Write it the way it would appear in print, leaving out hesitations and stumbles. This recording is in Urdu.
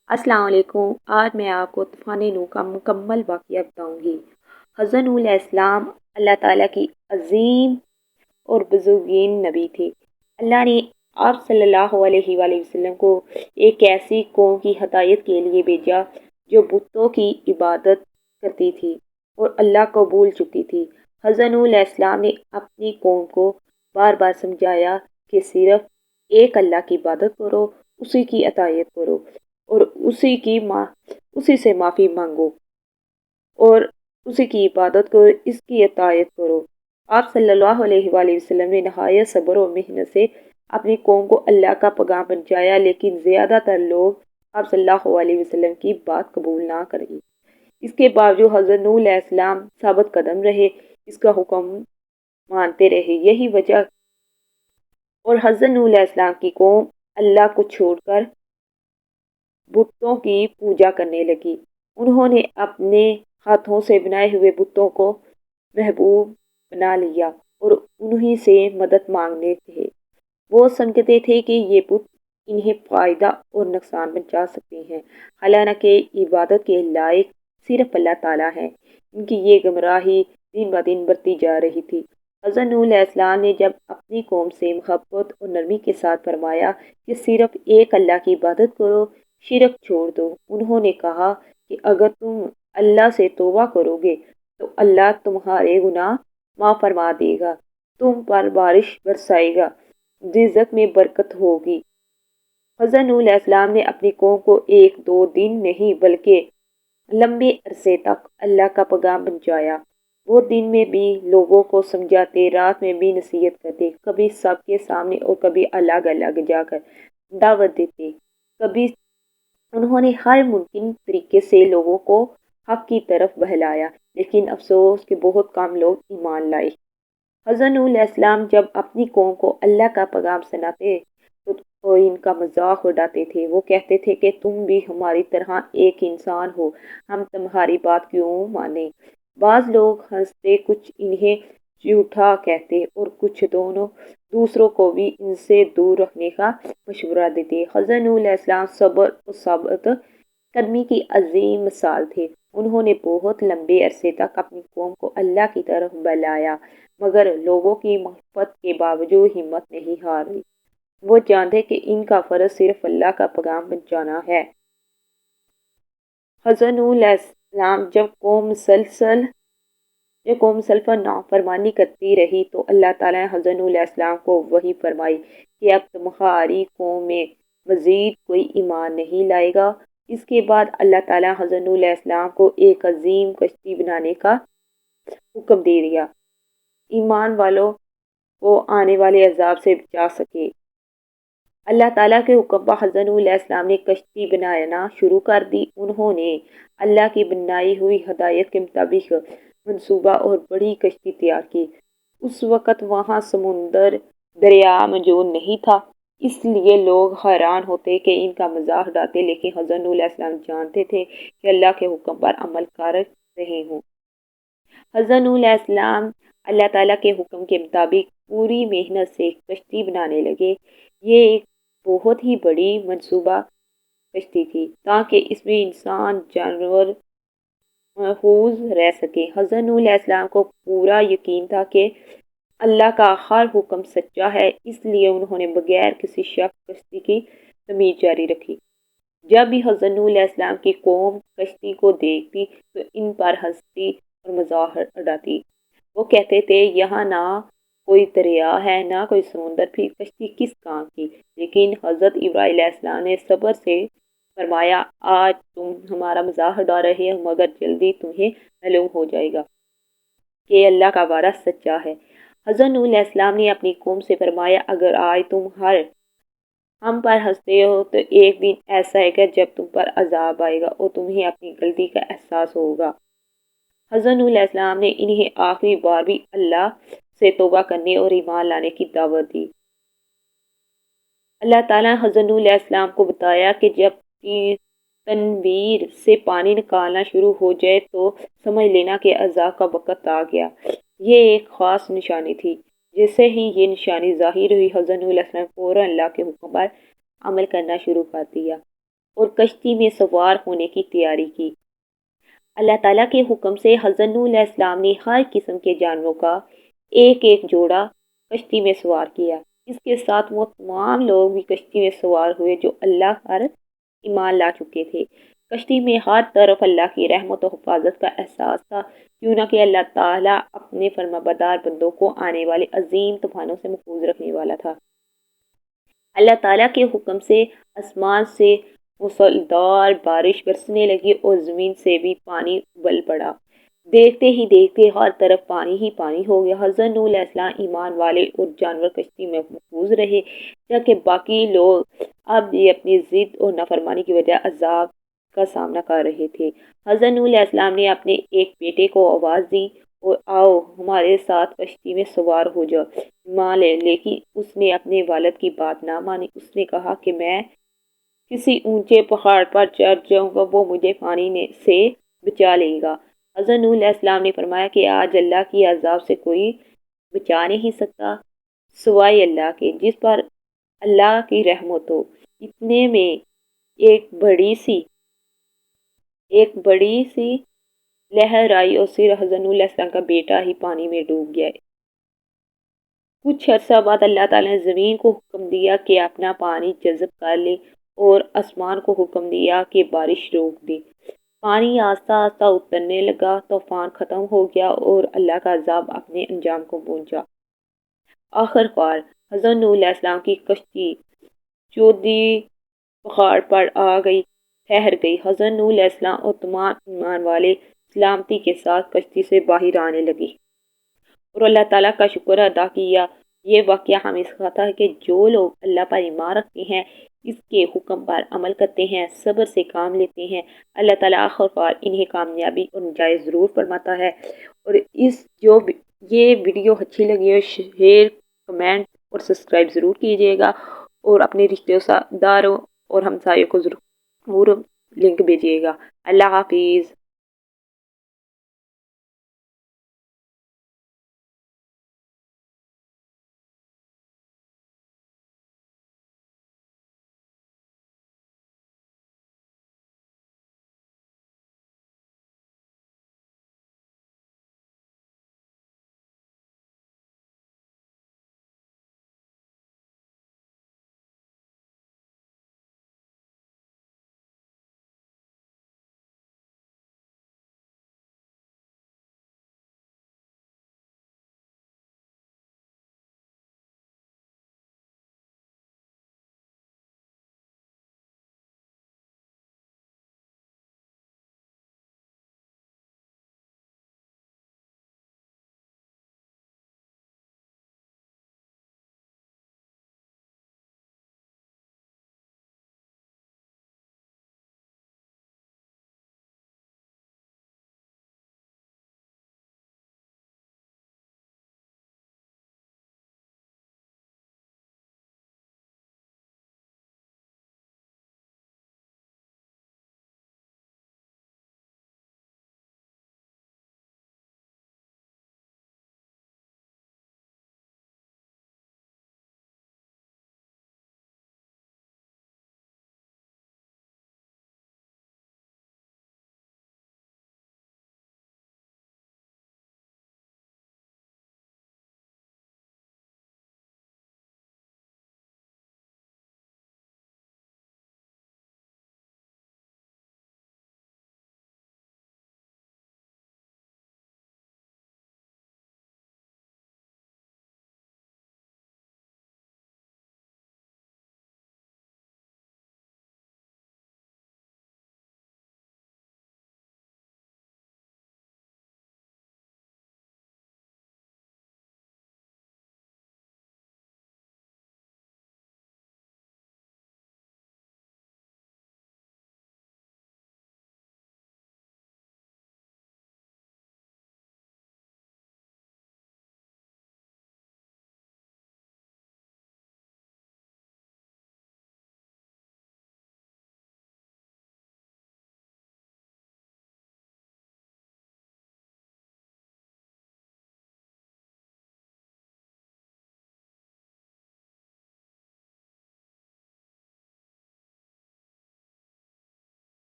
السلام علیکم۔ آج میں آپ کو طوفان نوح کا مکمل واقعہ بتاؤں گی۔ حضرت نوح علیہ السلام اللہ تعالیٰ کی عظیم اور بزرگین نبی تھے۔ اللہ نے آپ صلی اللہ علیہ وآلہ وسلم کو ایک ایسی قوم کی ہدایت کے لیے بھیجا جو بتوں کی عبادت کرتی تھی اور اللہ کو بھول چکی تھی۔ حضرت نوح علیہ السلام نے اپنی قوم کو بار بار سمجھایا کہ صرف ایک اللہ کی عبادت کرو، اسی کی اطاعت کرو اور اسی سے معافی مانگو اور اسی کی عبادت کرو، اس کی اطاعت کرو۔ آپ صلی اللہ علیہ وآلہ وسلم نے نہایت صبر و محنت سے اپنی قوم کو اللہ کا پیغام پہنچایا، لیکن زیادہ تر لوگ آپ صلی اللہ علیہ وسلم کی بات قبول نہ کریں۔ اس کے باوجود حضرت نوح علیہ السلام ثابت قدم رہے، اس کا حکم مانتے رہے۔ یہی وجہ اور حضرت نوح علیہ السلام کی قوم اللہ کو چھوڑ کر بتوں کی پوجا کرنے لگی۔ انہوں نے اپنے ہاتھوں سے بنائے ہوئے بتوں کو محبوب بنا لیا اور انہی سے مدد مانگنے تھے۔ وہ سمجھتے تھے کہ یہ بت انہیں فائدہ اور نقصان پہنچا سکتے ہیں، حالانکہ عبادت کے لائق صرف اللہ تعالیٰ ہے۔ ان کی یہ گمراہی دن بدن بڑھتی جا رہی تھی۔ حضرت نوح علیہ السلام نے جب اپنی قوم سے محبت اور نرمی کے ساتھ فرمایا کہ صرف ایک اللہ کی عبادت کرو، شرک چھوڑ دو، انہوں نے کہا کہ اگر تم اللہ سے توبہ کرو گے تو اللہ تمہارے گناہ معاف فرما دے گا، تم پر بارش برسائے گا، رزق میں برکت ہوگی۔ حضرت نوح علیہ السلام نے اپنی قوم کو ایک دو دن نہیں بلکہ لمبے عرصے تک اللہ کا پیغام پہنچایا۔ وہ دن میں بھی لوگوں کو سمجھاتے، رات میں بھی نصیحت کرتے، کبھی سب کے سامنے اور کبھی الگ الگ جا کر دعوت دیتے۔ کبھی انہوں نے ہر ممکن طریقے سے لوگوں کو حق کی طرف بہلایا، لیکن افسوس کہ بہت کم لوگ ایمان لائے۔ حضرت نوح علیہ السلام جب اپنی قوم کو اللہ کا پیغام سناتے تو ان کا مذاق اڑاتے تھے۔ وہ کہتے تھے کہ تم بھی ہماری طرح ایک انسان ہو، ہم تمہاری بات کیوں مانیں۔ بعض لوگ ہنستے، کچھ انہیں جھوٹا کہتے اور کچھ دوسروں کو بھی ان سے دور رکھنے کا مشورہ دیتے۔ حضرت نوح علیہ السلام صبر اور ثابت قدمی کی عظیم مثال تھے۔ انہوں نے بہت لمبے عرصے تک اپنی قوم کو اللہ کی طرف بلایا، مگر لوگوں کی مخالفت کے باوجود ہمت نہیں ہاری۔ وہ جانتے کہ ان کا فرض صرف اللہ کا پیغام پہنچانا ہے۔ حضرت نوح علیہ السلام جب قوم مسلسل نافرمانی کرتی رہی تو اللہ تعالیٰ نے حضرت نوح علیہ السلام کو وحی فرمائی کہ اب تمہاری قوم میں مزید کوئی ایمان نہیں لائے گا۔ اس کے بعد اللہ تعالیٰ نے حضرت نوح علیہ السلام کو ایک عظیم کشتی بنانے کا حکم دے دیا، ایمان والوں کو آنے والے عذاب سے بچا سکے۔ اللہ تعالیٰ کے حکم پر حضرت نوح علیہ السلام نے کشتی بنانا شروع کر دی۔ انہوں نے اللہ کی بنائی ہوئی ہدایت کے مطابق منصوبہ اور بڑی کشتی تیار کی۔ اس وقت وہاں سمندر دریا موجود نہیں تھا، اس لیے لوگ حیران ہوتے کہ ان کا مذاق اڑاتے، لیکن حضرت نوح علیہ السلام جانتے تھے کہ اللہ کے حکم پر عمل کر رہے ہوں۔ حضرت نوح علیہ السلام اللہ تعالیٰ کے حکم کے مطابق پوری محنت سے کشتی بنانے لگے۔ یہ ایک بہت ہی بڑی منصوبہ کشتی تھی تاکہ اس میں انسان جانور محفوظ رہ سکے۔ حضرت نوح علیہ السلام کو پورا یقین تھا کہ اللہ کا ہر حکم سچا ہے، اس لیے انہوں نے بغیر کسی شک کشتی کی تعمیر جاری رکھی۔ جب بھی حضرت نوح علیہ السلام کی قوم کشتی کو دیکھتی تو ان پر ہنستی اور مذاق اڑاتی۔ وہ کہتے تھے یہاں نہ کوئی دریا ہے نہ کوئی سمندر، پھر کشتی کس کام کی؟ لیکن حضرت ابراہیم علیہ السلام نے صبر سے فرمایا آج تم ہمارا مذاق اڑا رہے ہو، مگر جلدی تمہیں معلوم ہو جائے گا کہ اللہ کا وعدہ سچا ہے۔ حضرت نوح علیہ السلام نے اپنی قوم سے فرمایا اگر آج تم ہم پر ہنستے ہو تو ایک دن ایسا آئے گا جب تم پر عذاب آئے گا اور تمہیں اپنی غلطی کا احساس ہوگا۔ حضرت نوح علیہ السلام نے انہیں آخری بار بھی اللہ سے توبہ کرنے اور ایمان لانے کی دعوت دی۔ اللہ تعالیٰ نے حضرت نوح علیہ السلام کو بتایا کہ جب تنویر سے پانی نکالنا شروع ہو جائے تو سمجھ لینا کہ عذاب کا وقت آ گیا۔ یہ ایک خاص نشانی تھی۔ جیسے ہی یہ نشانی ظاہر ہوئی، حضرت نوح علیہ السلام فوراً اللہ کے حکم پر عمل کرنا شروع کر دیا اور کشتی میں سوار ہونے کی تیاری کی۔ اللہ تعالیٰ کے حکم سے حضرت نوح علیہ السلام نے ہر قسم کے جانوروں کا ایک ایک جوڑا کشتی میں سوار کیا۔ اس کے ساتھ وہ تمام لوگ بھی کشتی میں سوار ہوئے جو اللہ پر ایمان لا چکے تھے۔ کشتی میں ہر طرف اللہ کی رحمت و حفاظت کا احساس تھا، کیوں نہ کہ اللہ تعالیٰ اپنے فرمانبردار بندوں کو آنے والے عظیم طوفانوں سے محفوظ رکھنے والا تھا۔ اللہ تعالیٰ کے حکم سے آسمان سے موسلادھار بارش برسنے لگی اور زمین سے بھی پانی ابل پڑا۔ دیکھتے ہی دیکھتے ہر طرف پانی ہی پانی ہو گیا۔ حضرت نوح علیہ السلام ایمان والے اور جانور کشتی میں محفوظ رہے، جبکہ باقی لوگ اب بھی اپنی ضد اور نافرمانی کی وجہ عذاب کا سامنا کر رہے تھے۔ حضرت نوح علیہ السلام نے اپنے ایک بیٹے کو آواز دی اور آؤ ہمارے ساتھ کشتی میں سوار ہو جاؤ، ایمان لے، لیکن اس نے اپنے والد کی بات نہ مانی۔ اس نے کہا کہ میں کسی اونچے پہاڑ پر چڑھ جاؤں گا، وہ مجھے پانی سے بچا لے گا۔ حضرت نوح علیہ السلام نے فرمایا کہ آج اللہ کی عذاب سے کوئی بچا نہیں سکتا سوائے اللہ کے، جس پر اللہ کی رحمت ہو۔ اتنے میں ایک بڑی سی لہر آئی اور صرف حضرت نوح علیہ السلام کا بیٹا ہی پانی میں ڈوب گیا۔ کچھ عرصہ بعد اللہ تعالیٰ نے زمین کو حکم دیا کہ اپنا پانی جذب کر لے اور آسمان کو حکم دیا کہ بارش روک دے۔ پانی آہستہ آہستہ اترنے لگا، طوفان ختم ہو گیا اور اللہ کا عذاب اپنے انجام کو پہنچا۔ آخر کار حضرت نوح علیہ السلام کی کشتی چودی پہاڑ پر آ گئی، ٹھہر گئی۔ حضرت نوح علیہ السلام اور تمام ایمان والے سلامتی کے ساتھ کشتی سے باہر آنے لگے اور اللہ تعالیٰ کا شکر ادا کیا۔ یہ واقعہ ہمیں سکھاتا ہے کہ جو لوگ اللہ پر ایمان رکھتے ہیں، اس کے حکم پر عمل کرتے ہیں، صبر سے کام لیتے ہیں، اللہ تعالیٰ آخر کار انہیں کامیابی اور نجات ضرور فرماتا ہے۔ اور یہ ویڈیو اچھی لگی ہے، شیئر، کمنٹ اور سبسکرائب ضرور کیجیے گا، اور اپنے رشتہ داروں اور ہمسایوں کو ضرور لنک بھیجیے گا۔ اللہ حافظ۔